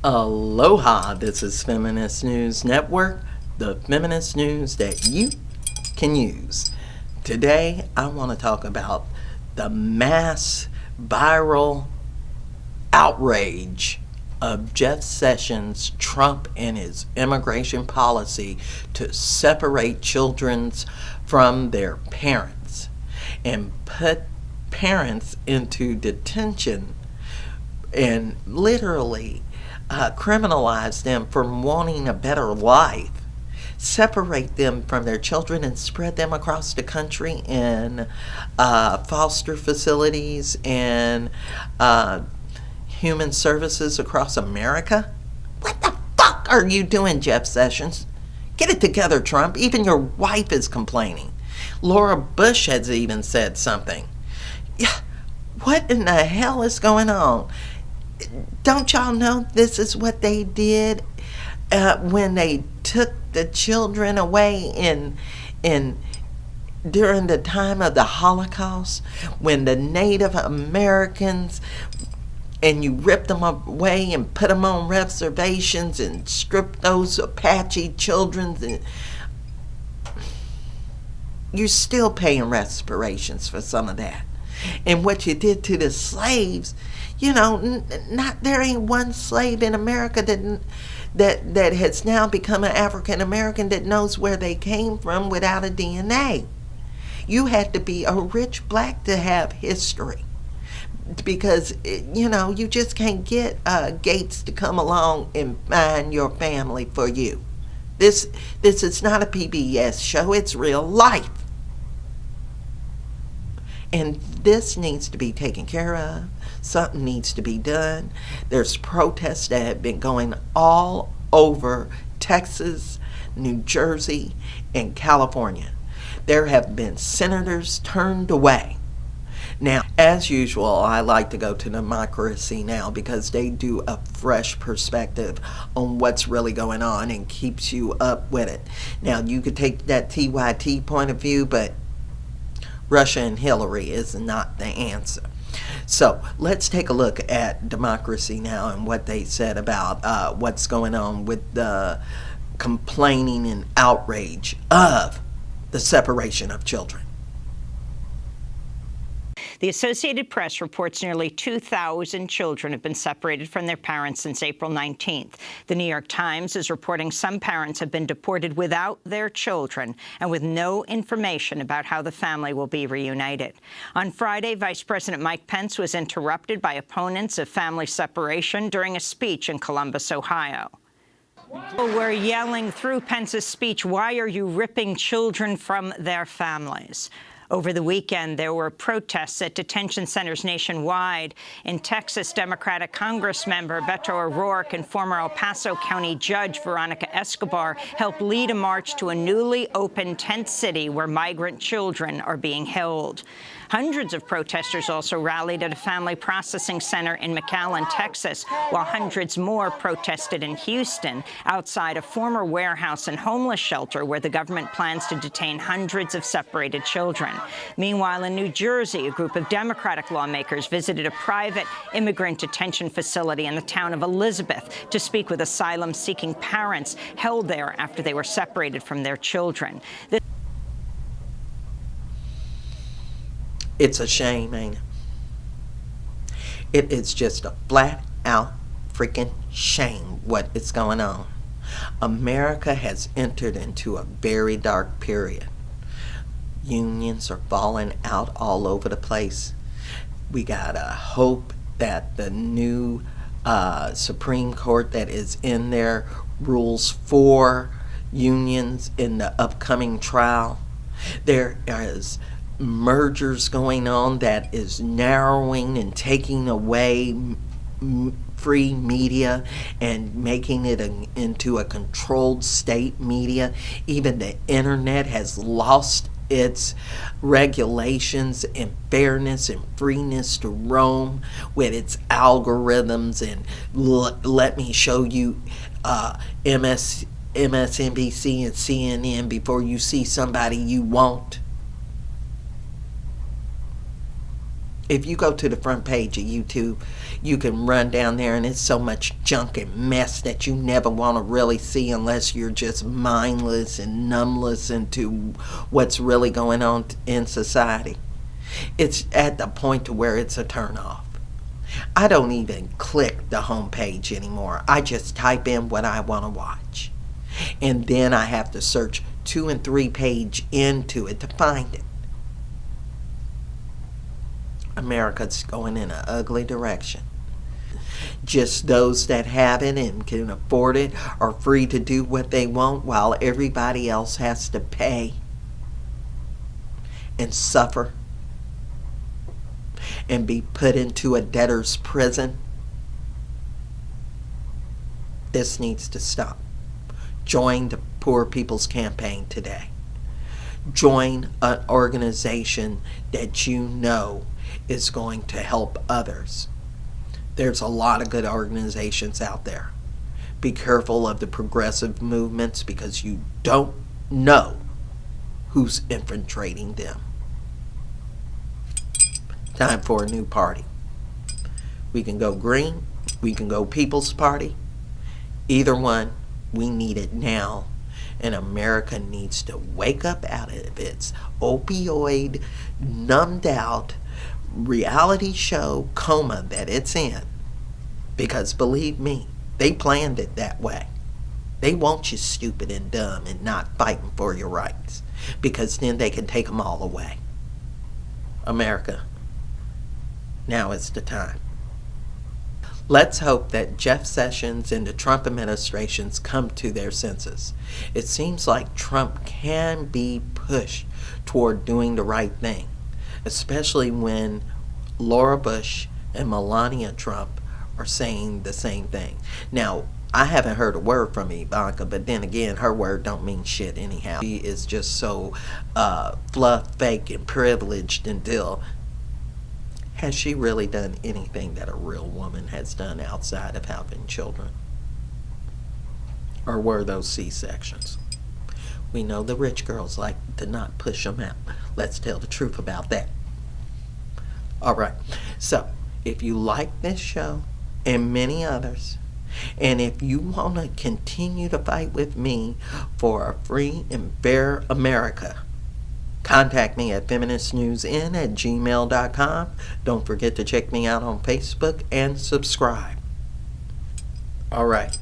Aloha, this is Feminist News Network, the feminist news that you can use. Today, I want to talk about the mass viral outrage of Jeff Sessions, Trump, and his immigration policy to separate children from their parents and put parents into detention and literally criminalize them from wanting a better life, separate them from their children and spread them across the country in foster facilities and human services across America. What the fuck are you doing, Jeff Sessions? Get it together, Trump. Even your wife is complaining. Laura Bush has even said something. Yeah, what in the hell is going on? Don't y'all know this is what they did when they took the children away in during the time of the Holocaust, when the Native Americans, and you ripped them away and put them on reservations and stripped those Apache children, and you're still paying reparations for some of that. And what you did to the slaves, you know, there ain't one slave in America that has now become an African American that knows where they came from without a DNA. You had to be a rich black to have history, because you just can't get Gates to come along and find your family for you. This is not a PBS show; it's real life. And this needs to be taken care of. Something needs to be done. There's protests that have been going all over Texas, New Jersey, and California. There have been senators turned away. Now, as usual, I like to go to Democracy Now! Because they do a fresh perspective on what's really going on and keeps you up with it. Now, you could take that TYT point of view, but Russia and Hillary is not the answer. So let's take a look at Democracy Now! And what they said about what's going on with the complaining and outrage of the separation of children. The Associated Press reports nearly 2,000 children have been separated from their parents since April 19th. The New York Times is reporting some parents have been deported without their children and with no information about how the family will be reunited. On Friday, Vice President Mike Pence was interrupted by opponents of family separation during a speech in Columbus, Ohio. People were yelling through Pence's speech, "Why are you ripping children from their families?" Over the weekend, there were protests at detention centers nationwide. In Texas, Democratic Congressmember Beto O'Rourke and former El Paso County Judge Veronica Escobar helped lead a march to a newly opened tent city where migrant children are being held. Hundreds of protesters also rallied at a family processing center in McAllen, Texas, while hundreds more protested in Houston outside a former warehouse and homeless shelter where the government plans to detain hundreds of separated children. Meanwhile, in New Jersey, a group of Democratic lawmakers visited a private immigrant detention facility in the town of Elizabeth to speak with asylum-seeking parents held there after they were separated from their children. It's a shame, ain't it? It is just a flat-out freaking shame what is going on. America has entered into a very dark period. Unions are falling out all over the place. We gotta hope that the new Supreme Court that is in there rules for unions in the upcoming trial. There is mergers going on that is narrowing and taking away free media and making it into a controlled state media. Even the internet has lost its regulations and fairness and freeness to roam with its algorithms and let me show you MSNBC and CNN before you see somebody you want. If you go to the front page of YouTube, you can run down there and it's so much junk and mess that you never want to really see unless you're just mindless and numbless into what's really going on in society. It's at the point to where it's a turnoff. I don't even click the home page anymore. I just type in what I want to watch. And then I have to search 2 and 3 page into it to find it. America's going in an ugly direction. Just those that have it and can afford it are free to do what they want while everybody else has to pay and suffer and be put into a debtor's prison. This needs to stop. Join the Poor People's Campaign today. Join an organization that you know is going to help others. There's a lot of good organizations out there. Be careful of the progressive movements because you don't know who's infiltrating them. Time for a new party. We can go green, we can go People's Party. Either one, we need it now. And America needs to wake up out of its opioid, numbed out reality show coma that it's in. Because believe me, they planned it that way. They want you stupid and dumb and not fighting for your rights. Because then they can take them all away. America, now is the time. Let's hope that Jeff Sessions and the Trump administrations come to their senses. It seems like Trump can be pushed toward doing the right thing, especially when Laura Bush and Melania Trump are saying the same thing. Now, I haven't heard a word from Ivanka, but then again, her word don't mean shit anyhow. She is just so fluff, fake, and privileged until... Has she really done anything that a real woman has done outside of having children? Or were those C-sections? We know the rich girls like to not push them out. Let's tell the truth about that. All right. So, if you like this show and many others, and if you want to continue to fight with me for a free and fair America, contact me at FeministNewsN@gmail.com. Don't forget to check me out on Facebook and subscribe. All right.